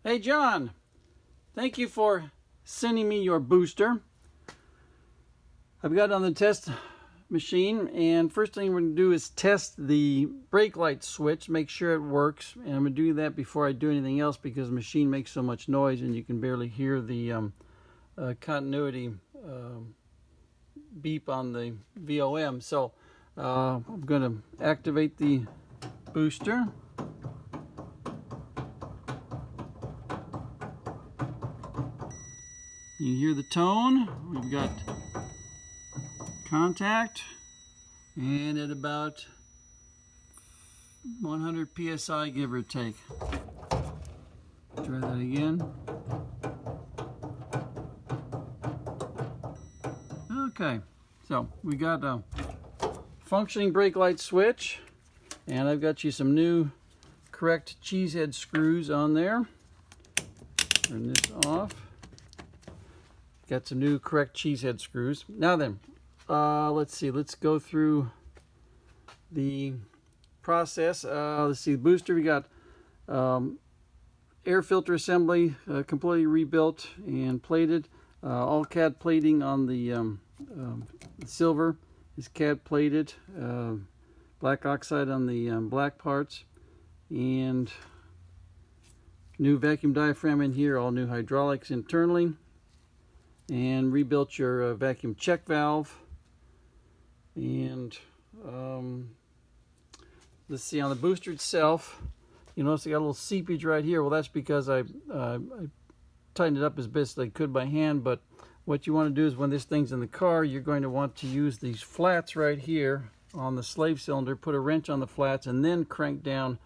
Hey John, thank you for sending me your booster. I've got it on the test machine, and first thing we're going to do is test the brake light switch, make sure it works. And I'm going to do that before I do anything else because the machine makes so much noise and you can barely hear the continuity beep on the VOM. So I'm going to activate the booster. You hear the tone. We've got contact, and at about 100 psi, give or take. Try that again. Okay, so we got a functioning brake light switch, and I've got you some new correct cheesehead screws on there. Turn this off. Got some new correct cheesehead screws. Now then, let's see. Let's go through the process. Let's see. The booster, we got air filter assembly completely rebuilt and plated. All CAD plating on the silver is CAD plated. Black oxide on the black parts, and new vacuum diaphragm in here. All new hydraulics internally. And rebuilt your vacuum check valve. And let's see, on the booster itself, you notice I got a little seepage right here. Well, that's because I tightened it up as best as I could by hand. But what you want to do is when this thing's in the car, you're going to want to use these flats right here on the slave cylinder, put a wrench on the flats, and then crank down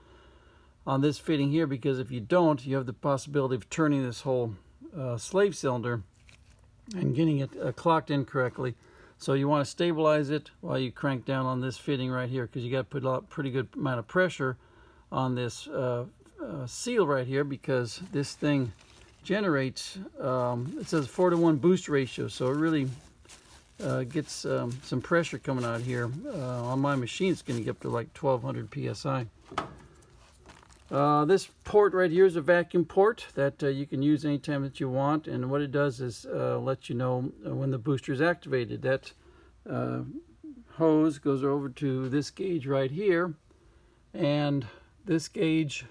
on this fitting here, because if you don't, you have the possibility of turning this whole slave cylinder and getting it clocked incorrectly. So you want to stabilize it while you crank down on this fitting right here, because you got to put a pretty good amount of pressure on this seal right here, because this thing generates, it says 4-to-1 boost ratio, so it really gets some pressure coming out here. On my machine, it's going to get up to like 1200 psi. This port right here is a vacuum port that you can use anytime that you want, and what it does is let you know when the booster is activated. That hose goes over to this gauge right here, and this gauge,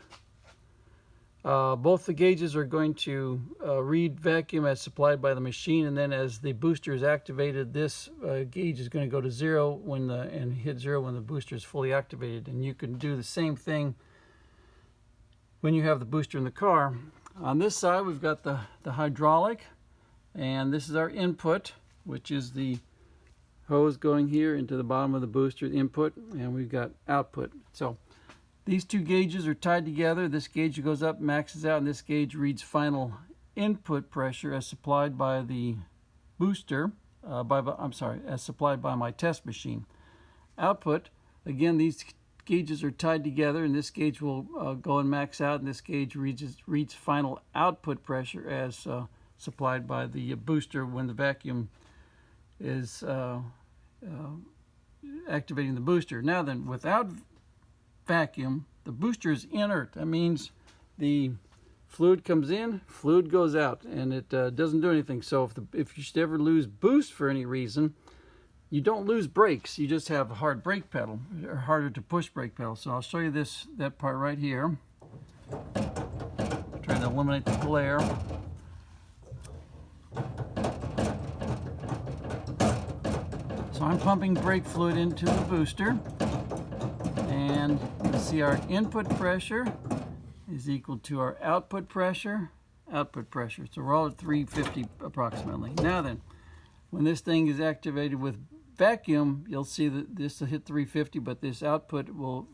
both the gauges are going to read vacuum as supplied by the machine, and then as the booster is activated, this gauge is going to go to zero and hit zero when the booster is fully activated. And you can do the same thing when you have the booster in the car. On this side, we've got the hydraulic, and this is our input, which is the hose going here into the bottom of the booster input, and we've got output. So these two gauges are tied together. This gauge goes up, maxes out, and this gauge reads final input pressure as supplied by the booster, as supplied by my test machine. Output, again, these gauges are tied together, and this gauge will go and max out, and this gauge reads final output pressure as supplied by the booster when the vacuum is activating the booster. Now then, without vacuum, the booster is inert. That means the fluid comes in, fluid goes out, and it doesn't do anything. So if you should ever lose boost for any reason, you don't lose brakes, you just have a hard brake pedal, or harder to push brake pedal. So I'll show you that part right here. Try to eliminate the glare. So I'm pumping brake fluid into the booster, and you see our input pressure is equal to our output pressure. So we're all at 350 approximately. Now then, when this thing is activated with vacuum, you'll see that this will hit 350, but this output will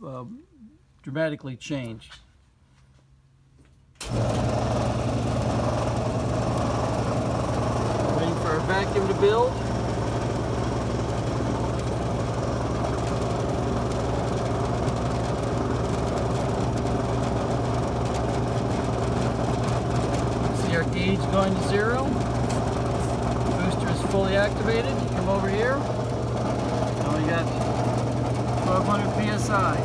dramatically change. Waiting for our vacuum to build. See our gauge going to zero. The booster is fully activated. You come over here. We got 1200 psi.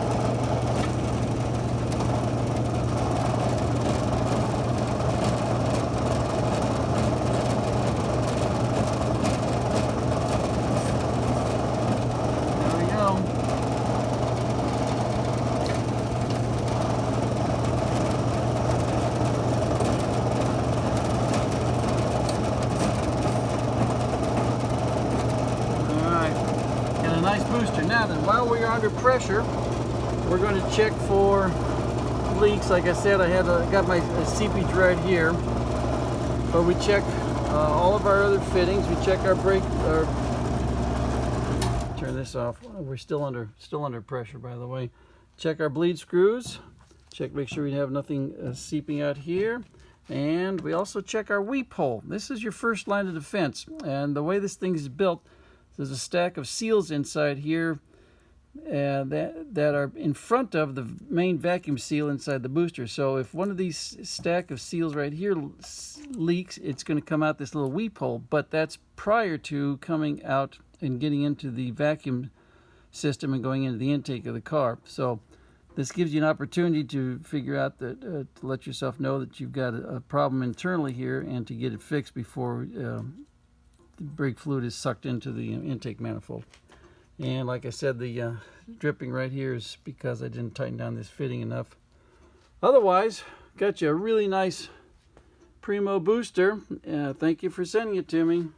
that. And while we are under pressure, we're going to check for leaks. Like I said, got my seepage right here, but we check all of our other fittings. We check our brake. Turn this off. We're still under pressure, by the way. Check our bleed screws. Make sure we have nothing seeping out here. And we also check our weep hole. This is your first line of defense. And the way this thing is built, there's a stack of seals inside here that are in front of the main vacuum seal inside the booster. So if one of these stack of seals right here leaks, it's going to come out this little weep hole. But that's prior to coming out and getting into the vacuum system and going into the intake of the car. So this gives you an opportunity to figure out that, to let yourself know that you've got a problem internally here and to get it fixed before the brake fluid is sucked into the intake manifold. And like I said, the dripping right here is because I didn't tighten down this fitting enough. Otherwise, got you a really nice Primo booster. Thank you for sending it to me.